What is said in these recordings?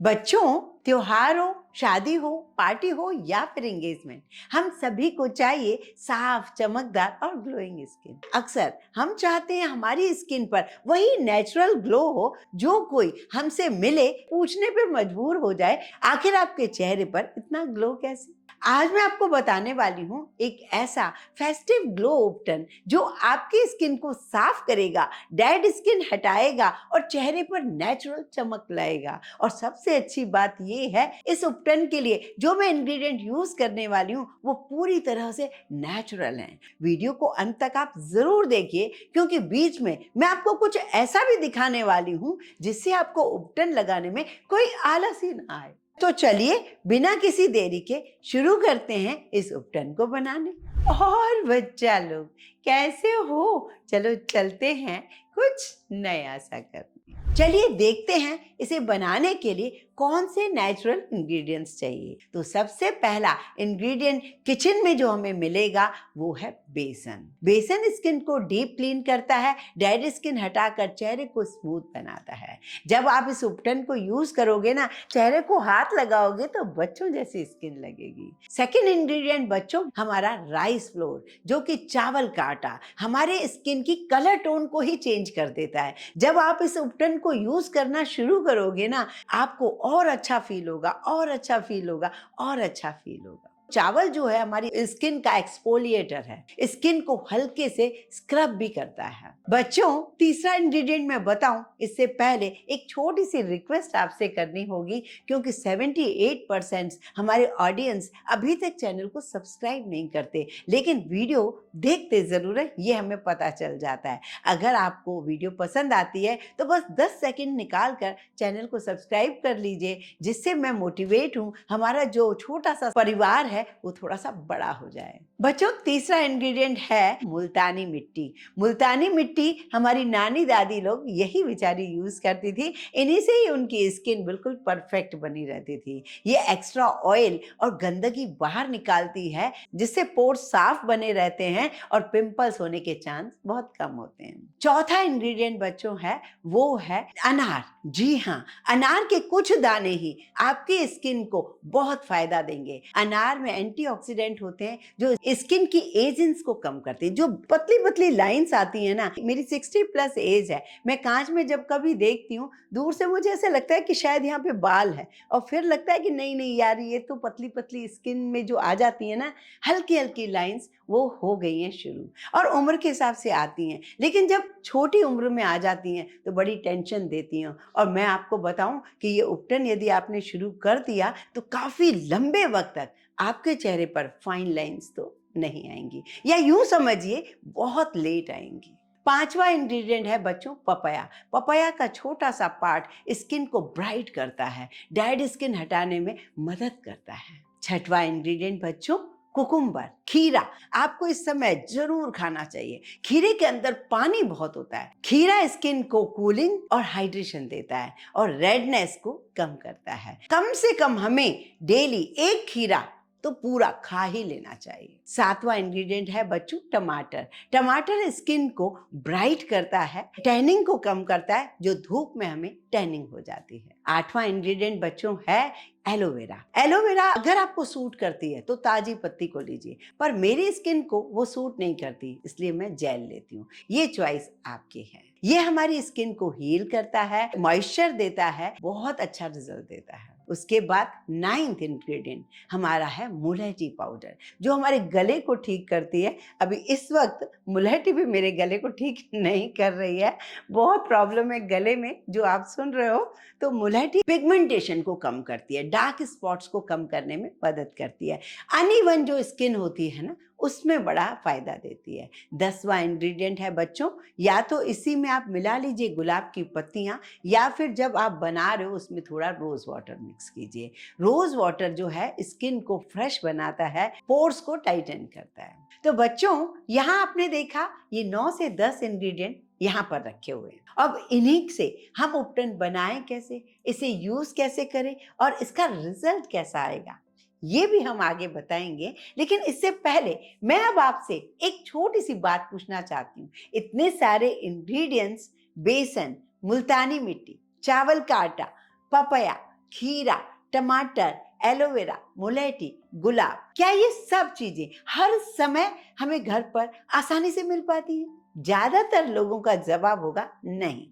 बच्चों, त्योहार हो, शादी हो, पार्टी हो या फिर एंगेजमेंट, हम सभी को चाहिए साफ, चमकदार और ग्लोइंग स्किन। अक्सर हम चाहते हैं हमारी स्किन पर वही नेचुरल ग्लो हो जो कोई हमसे मिले पूछने पर मजबूर हो जाए, आखिर आपके चेहरे पर इतना ग्लो कैसे? आज मैं आपको बताने वाली हूँ एक ऐसा फेस्टिव ग्लो उपटन जो आपकी स्किन को साफ करेगा, डेड स्किन हटाएगा और चेहरे पर नेचुरल चमक लाएगा। और सबसे अच्छी बात ये है, इस उपटन के लिए जो मैं इंग्रेडिएंट यूज करने वाली हूँ वो पूरी तरह से नेचुरल हैं। वीडियो को अंत तक आप जरूर देखिए, क्योंकि बीच में मैं आपको कुछ ऐसा भी दिखाने वाली हूँ जिससे आपको उपटन लगाने में कोई आलस ही ना आए। तो चलिए बिना किसी देरी के शुरू करते हैं इस उपटन को बनाने। और बच्चा लोग, कैसे हो? चलो चलते हैं कुछ नया सा करने। चलिए देखते हैं इसे बनाने के लिए कौन से नेचुरल इंग्रेडिएंट्स चाहिए। तो सबसे पहला इंग्रेडिएंट किचन में जो हमें मिलेगा वो है बेसन। बेसन स्किन को डीप क्लीन करता है, डेड स्किन हटाकर चेहरे को स्मूथ बनाता है। जब आप इस उपटन को यूज करोगे ना, चेहरे को हाथ लगाओगे तो बच्चों जैसी स्किन लगेगी। सेकेंड इंग्रेडिएंट बच्चों, हमारा राइस फ्लोर, जो कि चावल का आटा हमारे स्किन की कलर टोन को ही चेंज कर देता है। जब आप इस उपटन को यूज करना शुरू करोगे ना, आपको और अच्छा फील होगा, और अच्छा फील होगा, और अच्छा फील होगा। चावल जो है हमारी स्किन का एक्सफोलिएटर है, स्किन को हल्के से स्क्रब भी करता है। बच्चों, तीसरा इंग्रेडिएंट मैं बताऊं इससे पहले एक छोटी सी रिक्वेस्ट आपसे करनी होगी, क्योंकि 78% हमारे ऑडियंस अभी तक चैनल को सब्सक्राइब नहीं करते, लेकिन वीडियो देखते जरूर है, ये हमें पता चल जाता है। अगर आपको वीडियो पसंद आती है तो बस 10 सेकंड निकाल कर चैनल को सब्सक्राइब कर लीजिए, जिससे मैं मोटिवेट हूँ, हमारा जो छोटा सा परिवार है वो थोड़ा सा बड़ा हो जाए। बच्चों, तीसरा इंग्रेडिएंट है मुल्तानी मिट्टी। मुल्तानी मिट्टी हमारी नानी दादी लोग यही बेचारी यूज करती थी, इन्हीं से ही उनकी स्किन बिल्कुल परफेक्ट बनी रहती थी। ये एक्स्ट्रा ऑयल और गंदगी बाहर निकालती है, जिससे पोर्स साफ बने रहते हैं और पिंपल्स होने के चांस बहुत कम होते हैं। चौथा इंग्रेडिएंट बच्चों है वो है अनार। जी हाँ, अनार के कुछ दाने ही आपकी स्किन को बहुत फायदा देंगे। अनार में एंटीऑक्सीडेंट होते हैं जो स्किन की एजेंस को कम करते हैं। जो पतली पतली लाइंस आती है ना, मेरी 60+ एज है, मैं कांच में जब कभी देखती हूँ दूर से मुझे ऐसा लगता है कि शायद यहाँ पे बाल है, और फिर लगता है कि नहीं नहीं यार, ये तो पतली पतली स्किन में जो आ जाती है ना हल्की हल्की लाइंस, वो हो गई हैं शुरू, और उम्र के हिसाब से आती हैं, लेकिन जब छोटी उम्र में आ जाती हैं तो बड़ी टेंशन देती हैं। और मैं आपको बताऊं कि ये उपटन यदि आपने शुरू कर दिया तो काफी लंबे वक्त तक आपके चेहरे पर फाइन लाइंस तो नहीं आएंगी, या यूं समझिए बहुत लेट आएंगी। पांचवा इंग्रेडिएंट है बच्चों पपाया। पपाया का छोटा सा पार्ट स्किन को ब्राइट करता है, डेड स्किन हटाने में मदद करता है। छठवां इंग्रेडिएंट बच्चों कुकुम्बर, खीरा। आपको इस समय जरूर खाना चाहिए। खीरे के अंदर पानी बहुत होता है। खीरा स्किन को कूलिंग और हाइड्रेशन देता है और रेडनेस को कम करता है। कम से कम हमें डेली एक खीरा तो पूरा खा ही लेना चाहिए। सातवां इंग्रेडिएंट है बच्चों टमाटर। टमाटर स्किन को ब्राइट करता है, टैनिंग को कम करता है, जो धूप में हमें टैनिंग हो जाती है। आठवां इंग्रेडिएंट बच्चों है एलोवेरा। एलोवेरा अगर आपको सूट करती है तो ताजी पत्ती को लीजिए, पर मेरी स्किन को वो सूट नहीं करती, इसलिए मैं जेल लेती हूँ। ये चॉइस आपकी है। ये हमारी स्किन को हील करता है, मॉइस्चर देता है, बहुत अच्छा रिजल्ट देता है। उसके बाद 9th इंग्रेडिएंट हमारा है मुलैठी पाउडर, जो हमारे गले को ठीक करती है। अभी इस वक्त मुलैठी भी मेरे गले को ठीक नहीं कर रही है, बहुत प्रॉब्लम है गले में जो आप सुन रहे हो। तो मुलैठी पिगमेंटेशन को कम करती है, डार्क स्पॉट्स को कम करने में मदद करती है, अनइवन जो स्किन होती है ना उसमें बड़ा फायदा देती है। 10वां इंग्रेडिएंट है बच्चों, या तो इसी में आप मिला लीजिए गुलाब की पत्तियां, या फिर जब आप बना रहे हो उसमें थोड़ा रोज वाटर मिक्स कीजिए। रोज वाटर जो है स्किन को फ्रेश बनाता है, पोर्स को टाइटन करता है। तो बच्चों, यहाँ आपने देखा ये 9 से 10 इंग्रेडिएंट यहाँ पर रखे हुए हैं। अब इन्हीं से हम उपटन बनाएं कैसे, इसे यूज कैसे करें और इसका रिजल्ट कैसा आएगा, ये भी हम आगे बताएंगे। लेकिन इससे पहले मैं अब आपसे एक छोटी सी बात पूछना चाहती हूँ। इतने सारे इंग्रेडिएंट्स, बेसन, मुल्तानी मिट्टी, चावल का आटा, पपाया, खीरा, टमाटर, एलोवेरा, मुलेठी, गुलाब, क्या ये सब चीजें हर समय हमें घर पर आसानी से मिल पाती हैं? ज्यादातर लोगों का जवाब होगा नहीं,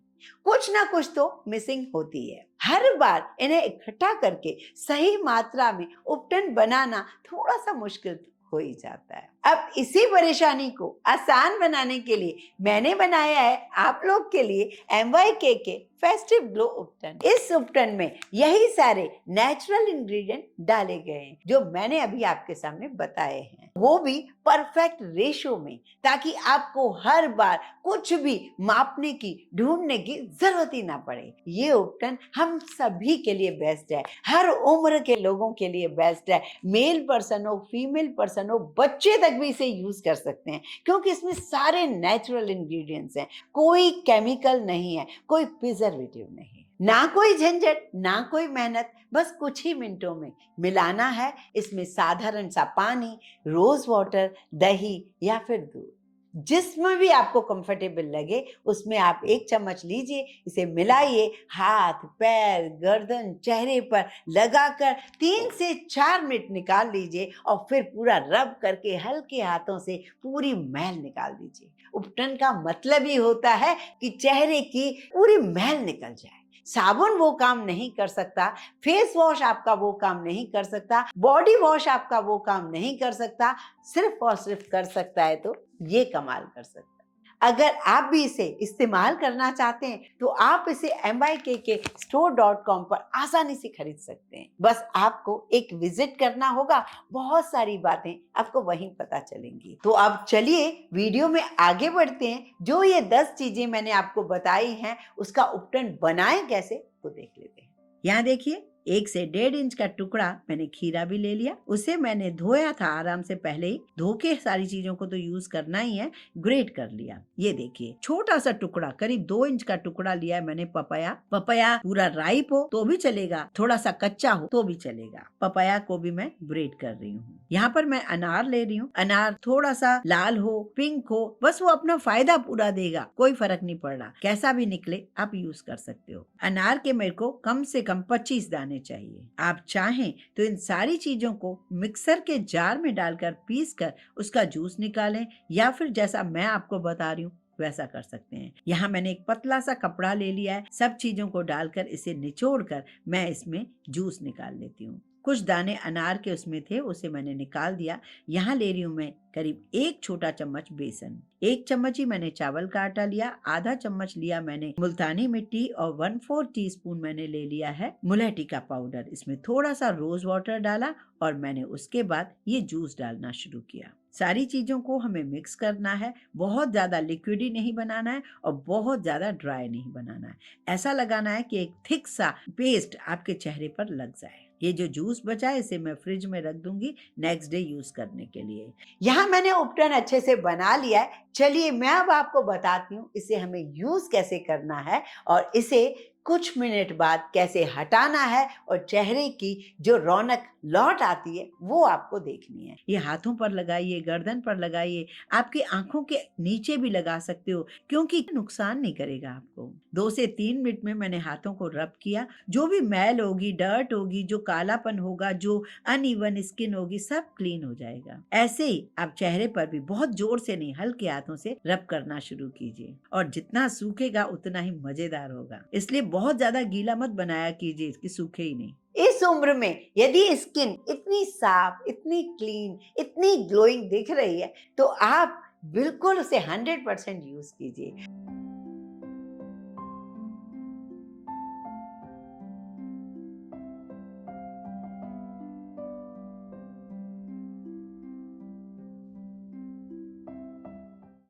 कुछ ना कुछ तो मिसिंग होती है। हर बार इन्हें इकट्ठा करके सही मात्रा में उपटन बनाना थोड़ा सा मुश्किल हो ही जाता है। अब इसी परेशानी को आसान बनाने के लिए मैंने बनाया है आप लोग के लिए MYK के फेस्टिव ग्लो उपटन। इस उपटन में यही सारे नेचुरल इंग्रेडिएंट डाले गए हैं जो मैंने अभी आपके सामने बताए हैं, वो भी परफेक्ट रेशो में, ताकि आपको हर बार कुछ भी मापने की, ढूंढने की जरूरत ही ना पड़े। ये उपटन हम सभी के लिए बेस्ट है, हर उम्र के लोगों के लिए बेस्ट है। मेल पर्सन हो, फीमेल पर्सन हो, बच्चे तक भी इसे यूज कर सकते हैं, क्योंकि इसमें सारे नेचुरल इंग्रेडिएंट्स हैं, कोई केमिकल नहीं है, कोई प्रिजर्वेटिव नहीं, ना कोई झंझट, ना कोई मेहनत, बस कुछ ही मिनटों में मिलाना है इसमें साधारण सा पानी, रोज वाटर, दही या फिर दूध, जिसमें भी आपको कंफर्टेबल लगे उसमें आप 1 चम्मच लीजिए, इसे मिलाइए, हाथ, पैर, गर्दन, चेहरे पर लगाकर 3 से 4 मिनट निकाल लीजिए और फिर पूरा रब करके हल्के हाथों से पूरी मैल निकाल दीजिए। उपटन का मतलब ही होता है कि चेहरे की पूरी मैल निकल जाए। साबुन वो काम नहीं कर सकता, फेस वॉश आपका वो काम नहीं कर सकता, बॉडी वॉश आपका वो काम नहीं कर सकता, सिर्फ और सिर्फ कर सकता है तो ये कमाल कर सकता है। अगर आप भी इसे इस्तेमाल करना चाहते हैं तो आप इसे MYK के store.com पर आसानी से खरीद सकते हैं। बस आपको एक विजिट करना होगा, बहुत सारी बातें आपको वहीं पता चलेंगी। तो अब चलिए वीडियो में आगे बढ़ते हैं, जो ये 10 चीजें मैंने आपको बताई हैं उसका उपटन बनाएं कैसे वो देख लेते हैं। यहाँ देखिए, 1 से 1.5 इंच का टुकड़ा मैंने खीरा भी ले लिया, उसे मैंने धोया था आराम से, पहले ही धो के सारी चीजों को तो यूज करना ही है, ग्रेट कर लिया। ये देखिए, छोटा सा टुकड़ा, करीब 2 इंच का टुकड़ा लिया है मैंने पपाया। पपाया पूरा राइप हो तो भी चलेगा, थोड़ा सा कच्चा हो तो भी चलेगा। पपाया को भी मैं ग्रेट कर रही हूँ। यहाँ पर मैं अनार ले रही हूँ, अनार थोड़ा सा लाल हो, पिंक हो, बस वो अपना फायदा पूरा देगा, कोई फर्क नहीं पड़ रहा, कैसा भी निकले आप यूज कर सकते हो। अनार के मेरे को कम से कम 25 दाने चाहिए। आप चाहें तो इन सारी चीजों को मिक्सर के जार में डालकर पीस कर उसका जूस निकालें, या फिर जैसा मैं आपको बता रही हूँ वैसा कर सकते हैं। यहाँ मैंने एक पतला सा कपड़ा ले लिया है, सब चीजों को डालकर इसे निचोड़कर मैं इसमें जूस निकाल लेती हूँ। कुछ दाने अनार के उसमें थे, उसे मैंने निकाल दिया। यहाँ ले रही हूँ मैं करीब 1 छोटा चम्मच बेसन, 1 चम्मच ही मैंने चावल का आटा लिया, आधा चम्मच लिया मैंने मुल्तानी मिट्टी और 1/4 टीस्पून मैंने ले लिया है मुलेठी का पाउडर। इसमें थोड़ा सा रोज वाटर डाला और मैंने उसके बाद ये जूस डालना शुरू किया। सारी चीजों को हमें मिक्स करना है, बहुत ज्यादा लिक्विडी नहीं बनाना है और बहुत ज्यादा ड्राई नहीं बनाना है। ऐसा लगाना है कि एक थिक सा पेस्ट आपके चेहरे पर लग जाए। ये जो जूस बचा है इसे मैं फ्रिज में रख दूंगी नेक्स्ट डे यूज करने के लिए। यहाँ मैंने उपटन अच्छे से बना लिया है। चलिए मैं अब आपको बताती हूँ इसे हमें यूज कैसे करना है और इसे कुछ मिनट बाद कैसे हटाना है, और चेहरे की जो रौनक लौट आती है वो आपको देखनी है। ये हाथों पर लगाइए, गर्दन पर लगाइए, आपकी आंखों के नीचे भी लगा सकते हो, क्योंकि नुकसान नहीं करेगा आपको। 2 से 3 मिनट में मैंने हाथों को रब किया, जो भी मैल होगी, डर्ट होगी, जो कालापन होगा, जो अनइवन स्किन होगी, सब क्लीन हो जाएगा। ऐसे ही आप चेहरे पर भी बहुत जोर से नहीं, हल्के हाथों से रब करना शुरू कीजिए, और जितना सूखेगा उतना ही मजेदार होगा। इसलिए बहुत ज्यादा गीला मत बनाया कीजिए कि सूखे ही नहीं। इस उम्र में यदि स्किन इतनी साफ, इतनी क्लीन, इतनी ग्लोइंग दिख रही है तो आप बिल्कुल उसे 100% यूज कीजिए।